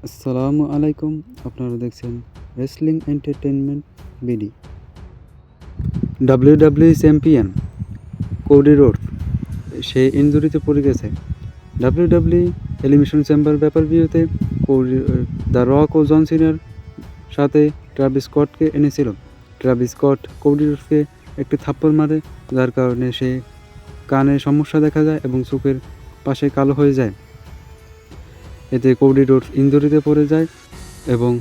আসসালামু আলাইকুম। আপনারা দেখছেন wrestling entertainment BD. WW champion Cody Rhodes সে ইনজুরিতে পড়ে গেছে। ডাব্লিউডাব্লিউ এলিমিনেশন চেম্বার ব্যাপার ভিউতে দ্য রক ও জন সিনার সাথে ট্রাভিস স্কটকে এনেছিল। ট্রাভিস স্কট কোডি রোডসকে একটি থাপ্পড় মারে, যার কারণে সে কানে সমস্যা দেখা যায় এবং চোখের পাশে কালো হয়ে যায়। এতে কোডি রোডস ইনজুরিতে পড়ে যায় এবং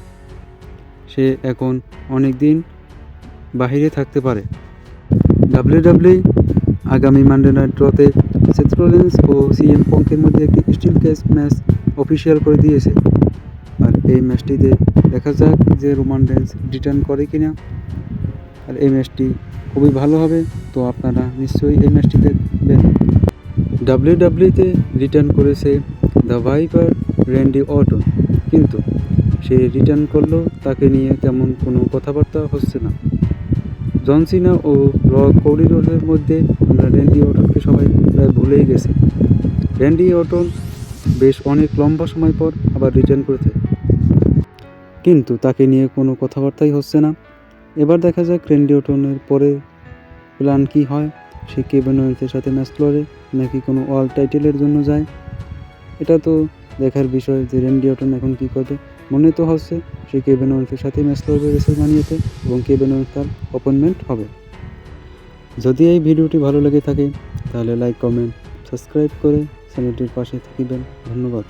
সে এখন অনেক দিন বাহিরে থাকতে পারে। ডাব্লিউডাব্লিউ আগামী মানডে নাইট ড্রতে সেথ রলিন্স ও সিএম পাঙ্কের মধ্যে একটি স্টিল ক্যাচ ম্যাচ অফিসিয়াল করে দিয়েছে। আর এই ম্যাচটিতে দেখা যাক যে রোমান রেইন্স রিটার্ন করে কিনা। আর এই ম্যাচটি খুবই ভালো হবে, তো আপনারা নিশ্চয়ই এই ম্যাচটি দেখবেন। ডাব্লিউডাব্লিউতে রিটার্ন করেছে দ্য ভাইপার র্যান্ডি অর্টন, কিন্তু সে রিটার্ন করলেও তাকে নিয়ে তেমন কোনো কথাবার্তা হচ্ছে না। জন সিনা ও কোডি রোডসের মধ্যে আমরা র্যান্ডি অর্টনকে সবাই প্রায় ভুলেই গেছি। র্যান্ডি অর্টন বেশ অনেক লম্বা সময় পর আবার রিটার্ন করেছে, কিন্তু তাকে নিয়ে কোনো কথাবার্তাই হচ্ছে না। এবার দেখা যাক র্যান্ডি অর্টনের পরে প্ল্যান কী হয়। সে কেভিন ওয়েন্সের সাথে ম্যাচ লড়ে নাকি কোনো ওয়ার্ল্ড টাইটেলের জন্য যায়, এটা তো দেখার বিষয় যে র্যান্ডি অর্টন এখন কী করবে। মনে তো হচ্ছে সে কেভিন ওয়েন্সের সাথে ম্যাচ লড়বে রেসলম্যানিয়াতে এবং কেভিন ওয়েন্স তার অপোনেন্ট হবে। যদি এই ভিডিওটি ভালো লেগে থাকে তাহলে লাইক, কমেন্ট, সাবস্ক্রাইব করে চ্যানেলটির পাশে থাকবেন। ধন্যবাদ।